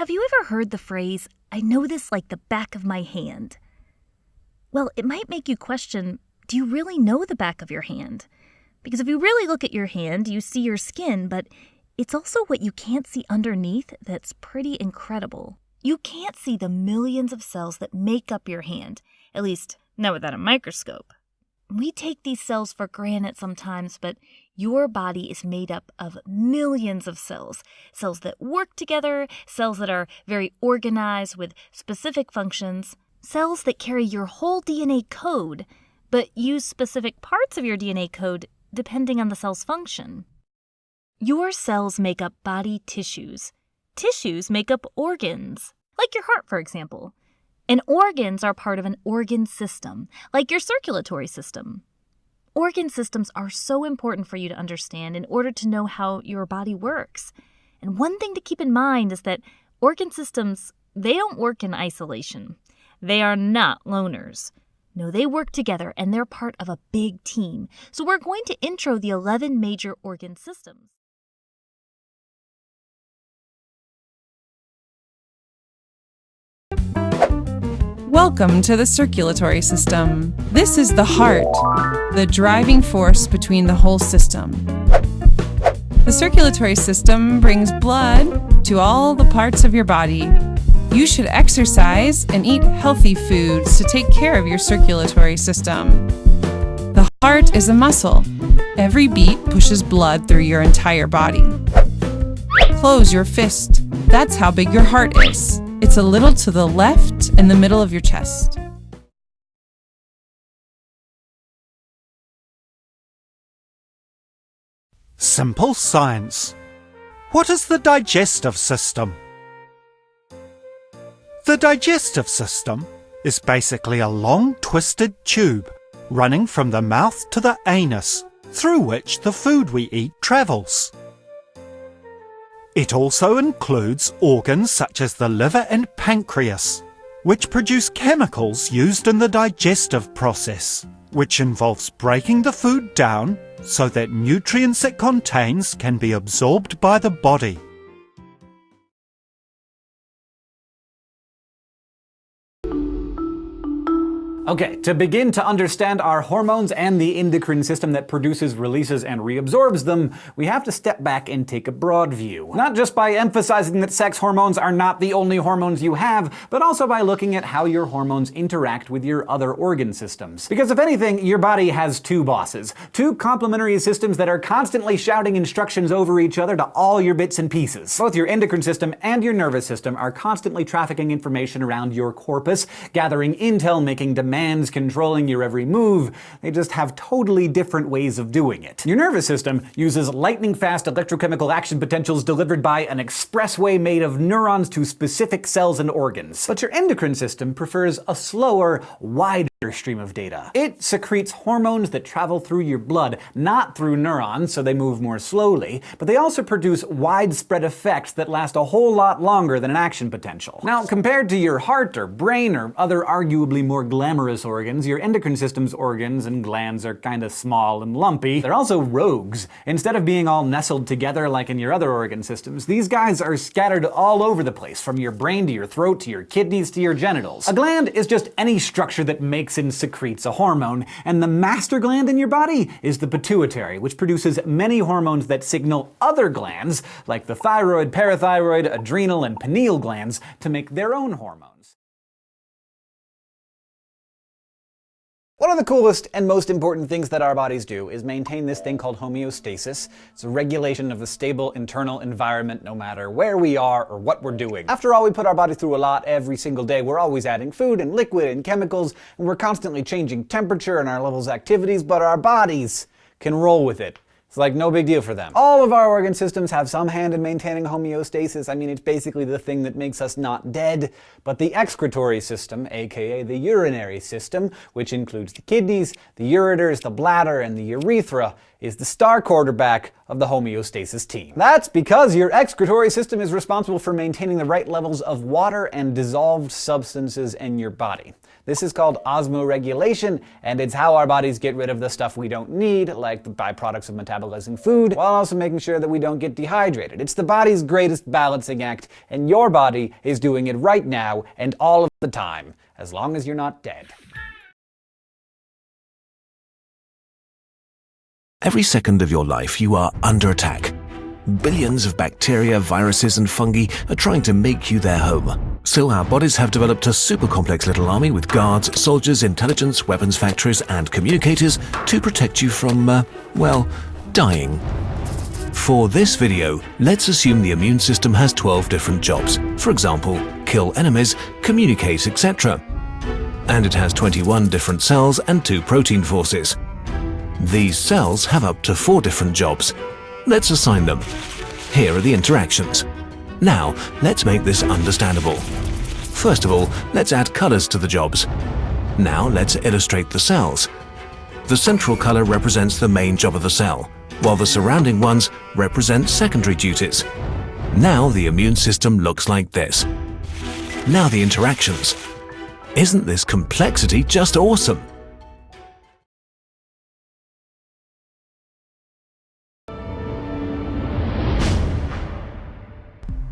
Have you ever heard the phrase, "I know this like the back of my hand"? Well, it might make you question, do you really know the back of your hand? Because if you really look at your hand, you see your skin, but it's also what you can't see underneath that's pretty incredible. You can't see the millions of cells that make up your hand, at least not without a microscope. We take these cells for granted sometimes, but your body is made up of millions of cells. Cells that work together, cells that are very organized with specific functions, cells that carry your whole DNA code, but use specific parts of your DNA code depending on the cell's function. Your cells make up body tissues. Tissues make up organs, like your heart, for example. And organs are part of an organ system, like your circulatory system. Organ systems are so important for you to understand in order to know how your body works. And one thing to keep in mind is that organ systems, they don't work in isolation. They are not loners. No, they work together and they're part of a big team. So we're going to intro the 11 major organ systems. Welcome to the circulatory system. This is the heart, the driving force between the whole system. The circulatory system brings blood to all the parts of your body. You should exercise and eat healthy foods to take care of your circulatory system. The heart is a muscle. Every beat pushes blood through your entire body. Close your fist. That's how big your heart is. It's a little to the left in the middle of your chest. Simple science. What is the digestive system? The digestive system is basically a long twisted tube running from the mouth to the anus, through which the food we eat travels. It also includes organs such as the liver and pancreas, which produce chemicals used in the digestive process, which involves breaking the food down so that nutrients it contains can be absorbed by the body. Okay, to begin to understand our hormones and the endocrine system that produces, releases, and reabsorbs them, we have to step back and take a broad view. Not just by emphasizing that sex hormones are not the only hormones you have, but also by looking at how your hormones interact with your other organ systems. Because if anything, your body has two bosses, two complementary systems that are constantly shouting instructions over each other to all your bits and pieces. Both your endocrine system and your nervous system are constantly trafficking information around your corpus, gathering intel, making demands, controlling your every move. They just have totally different ways of doing it. Your nervous system uses lightning-fast electrochemical action potentials delivered by an expressway made of neurons to specific cells and organs. But your endocrine system prefers a slower, wider stream of data. It secretes hormones that travel through your blood, not through neurons, so they move more slowly, but they also produce widespread effects that last a whole lot longer than an action potential. Now, compared to your heart or brain or other arguably more glamorous organs, your endocrine system's organs and glands are kinda small and lumpy. They're also rogues. Instead of being all nestled together like in your other organ systems, these guys are scattered all over the place, from your brain to your throat to your kidneys to your genitals. A gland is just any structure that makes and secretes a hormone, and the master gland in your body is the pituitary, which produces many hormones that signal other glands, like the thyroid, parathyroid, adrenal, and pineal glands, to make their own hormones. One of the coolest and most important things that our bodies do is maintain this thing called homeostasis. It's a regulation of the stable internal environment no matter where we are or what we're doing. After all, we put our body through a lot every single day. We're always adding food and liquid and chemicals, and we're constantly changing temperature and our levels of activities, but our bodies can roll with it. It's like no big deal for them. All of our organ systems have some hand in maintaining homeostasis. I mean, it's basically the thing that makes us not dead. But the excretory system, aka the urinary system, which includes the kidneys, the ureters, the bladder, and the urethra, is the star quarterback of the homeostasis team. That's because your excretory system is responsible for maintaining the right levels of water and dissolved substances in your body. This is called osmoregulation, and it's how our bodies get rid of the stuff we don't need, like the byproducts of metabolizing food, while also making sure that we don't get dehydrated. It's the body's greatest balancing act, and your body is doing it right now and all of the time, as long as you're not dead. Every second of your life, you are under attack. Billions of bacteria, viruses, and fungi are trying to make you their home. So our bodies have developed a super complex little army with guards, soldiers, intelligence, weapons factories, and communicators to protect you from, well, dying. For this video, let's assume the immune system has 12 different jobs. For example, kill enemies, communicate, etc. And it has 21 different cells and 2 protein forces. These cells have up to 4 different jobs. Let's assign them. Here are the interactions. Now, let's make this understandable. First of all, let's add colors to the jobs. Now, let's illustrate the cells. The central color represents the main job of the cell, while the surrounding ones represent secondary duties. Now the immune system looks like this. Now the interactions. Isn't this complexity just awesome?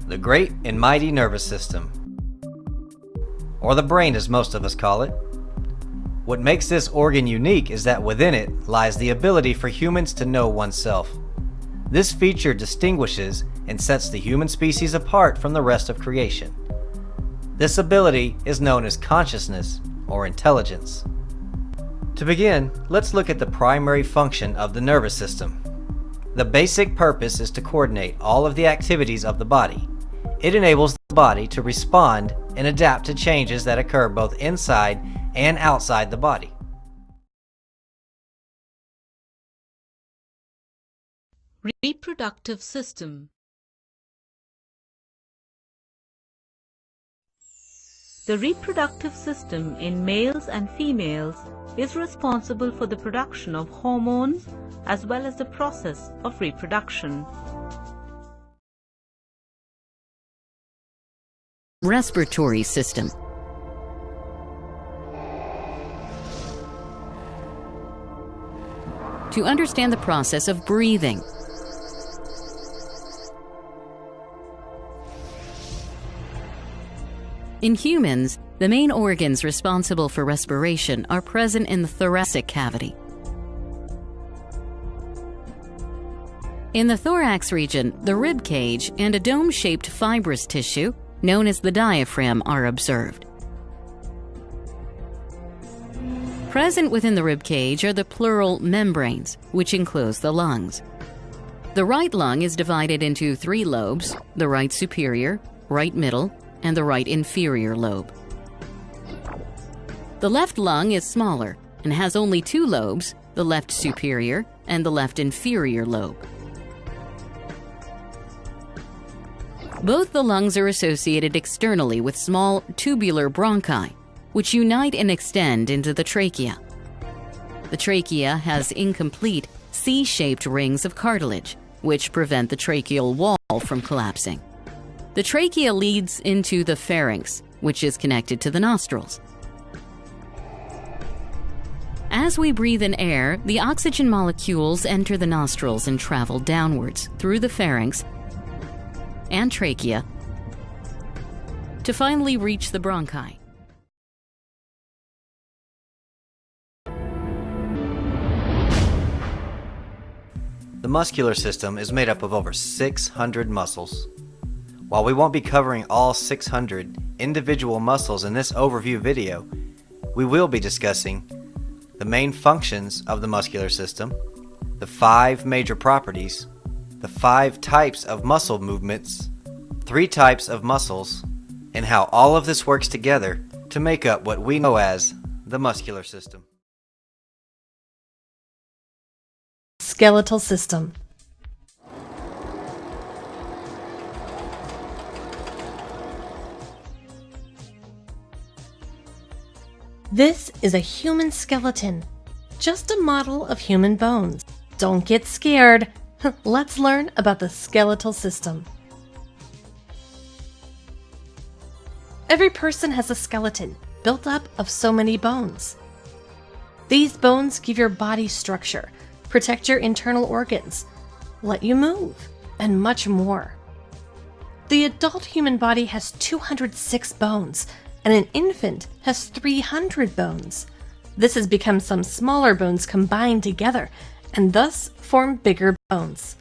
The great and mighty nervous system, or the brain as most of us call it. What makes this organ unique is that within it lies the ability for humans to know oneself. This feature distinguishes and sets the human species apart from the rest of creation. This ability is known as consciousness or intelligence. To begin, let's look at the primary function of the nervous system. The basic purpose is to coordinate all of the activities of the body. It enables the body to respond and adapt to changes that occur both inside and outside the body. Reproductive System. The reproductive system in males and females is responsible for the production of hormones as well as the process of reproduction. Respiratory System. To understand the process of breathing. In humans, the main organs responsible for respiration are present in the thoracic cavity. In the thorax region, the rib cage and a dome-shaped fibrous tissue known as the diaphragm are observed. Present within the rib cage are the pleural membranes, which enclose the lungs. The right lung is divided into 3 lobes: the right superior, right middle, and the right inferior lobe. The left lung is smaller and has only 2 lobes, the left superior and the left inferior lobe. Both the lungs are associated externally with small tubular bronchi, which unite and extend into the trachea. The trachea has incomplete C-shaped rings of cartilage, which prevent the tracheal wall from collapsing. The trachea leads into the pharynx, which is connected to the nostrils. As we breathe in air, the oxygen molecules enter the nostrils and travel downwards through the pharynx and trachea to finally reach the bronchi. The muscular system is made up of over 600 muscles. While we won't be covering all 600 individual muscles in this overview video, we will be discussing the main functions of the muscular system, the 5 major properties, the 5 types of muscle movements, 3 types of muscles, and how all of this works together to make up what we know as the muscular system. Skeletal system. This is a human skeleton, just a model of human bones. Don't get scared. Let's learn about the skeletal system. Every person has a skeleton. built up of so many bones. These bones give your body structure, protect your internal organs, let you move, and much more. The adult human body has 206 bones, and an infant has 300 bones. This has become some smaller bones combined together, and thus form bigger bones.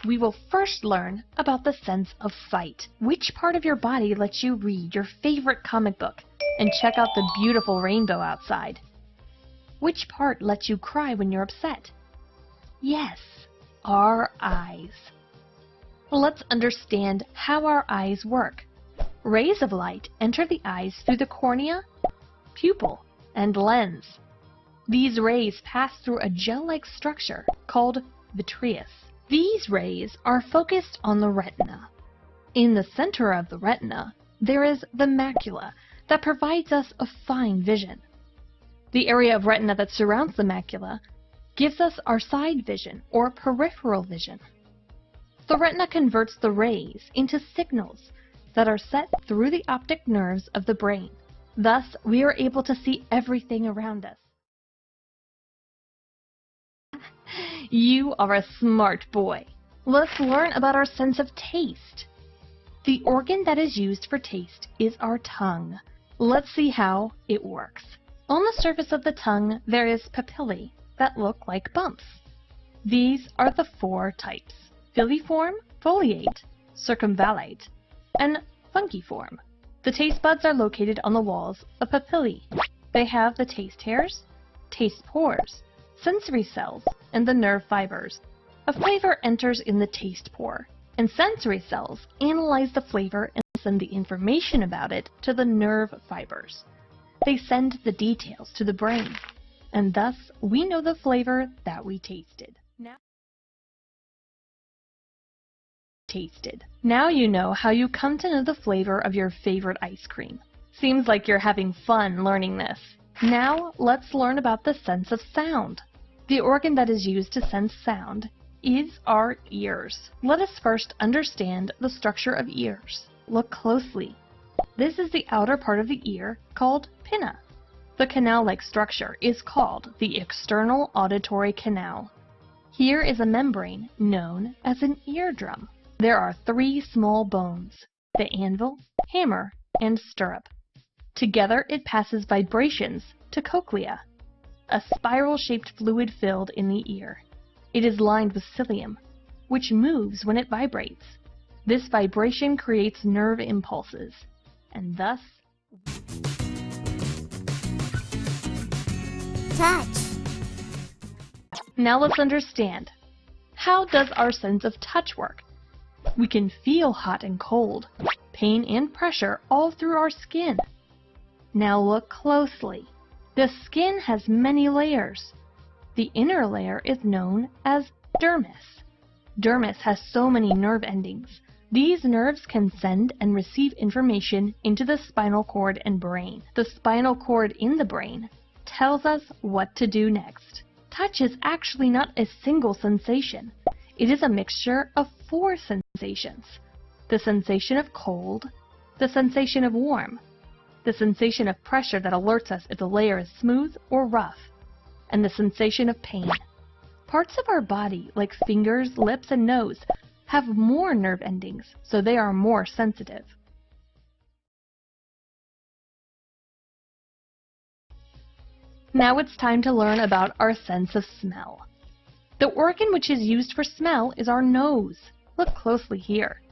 We will first learn about the sense of sight. Which part of your body lets you read your favorite comic book and check out the beautiful rainbow outside? Which part lets you cry when you're upset? Yes, our eyes. Let's understand how our eyes work. Rays of light enter the eyes through the cornea, pupil, and lens. These rays pass through a gel-like structure called vitreous. These rays are focused on the retina. In the center of the retina, there is the macula that provides us a fine vision. The area of retina that surrounds the macula gives us our side vision or peripheral vision. The retina converts the rays into signals that are set through the optic nerves of the brain. Thus, we are able to see everything around us. You are a smart boy. Let's learn about our sense of taste. The organ that is used for taste is our tongue. Let's see how it works. On the surface of the tongue, there is papillae that look like bumps. These are the four types: filiform, foliate, circumvallate, and fungiform. The taste buds are located on the walls of papillae. They have the taste hairs, taste pores, sensory cells, and the nerve fibers. A flavor enters in the taste pore, and sensory cells analyze the flavor and send the information about it to the nerve fibers. They send the details to the brain, and thus we know the flavor that we tasted. Now you know how you come to know the flavor of your favorite ice cream. Seems like you're having fun learning this. Now let's learn about the sense of sound. The organ that is used to sense sound is our ears. Let us first understand the structure of ears. Look closely. This is the outer part of the ear called pinna. The canal-like structure is called the external auditory canal. Here is a membrane known as an eardrum. There are three small bones: the anvil, hammer, and stirrup. Together it passes vibrations to cochlea, a spiral-shaped fluid filled in the ear. It is lined with cilium, which moves when it vibrates. This vibration creates nerve impulses, and thus touch. Now let's understand. How does our sense of touch work? We can feel hot and cold, pain and pressure all through our skin. Now look closely. The skin has many layers. The inner layer is known as dermis. Dermis has so many nerve endings. These nerves can send and receive information into the spinal cord and brain. The spinal cord in the brain tells us what to do next. Touch is actually not a single sensation. It is a mixture of four sensations: the sensation of cold, the sensation of warm, the sensation of pressure that alerts us if the layer is smooth or rough, and the sensation of pain. Parts of our body, like fingers, lips, and nose, have more nerve endings, so they are more sensitive. Now it's time to learn about our sense of smell. The organ which is used for smell is our nose. Look closely here.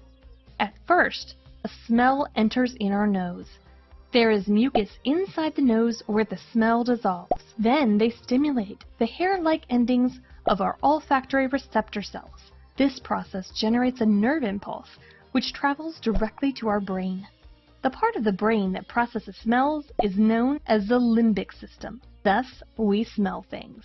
At first, a smell enters in our nose. There is mucus inside the nose where the smell dissolves. Then they stimulate the hair-like endings of our olfactory receptor cells. This process generates a nerve impulse which travels directly to our brain. The part of the brain that processes smells is known as the limbic system. Thus, we smell things.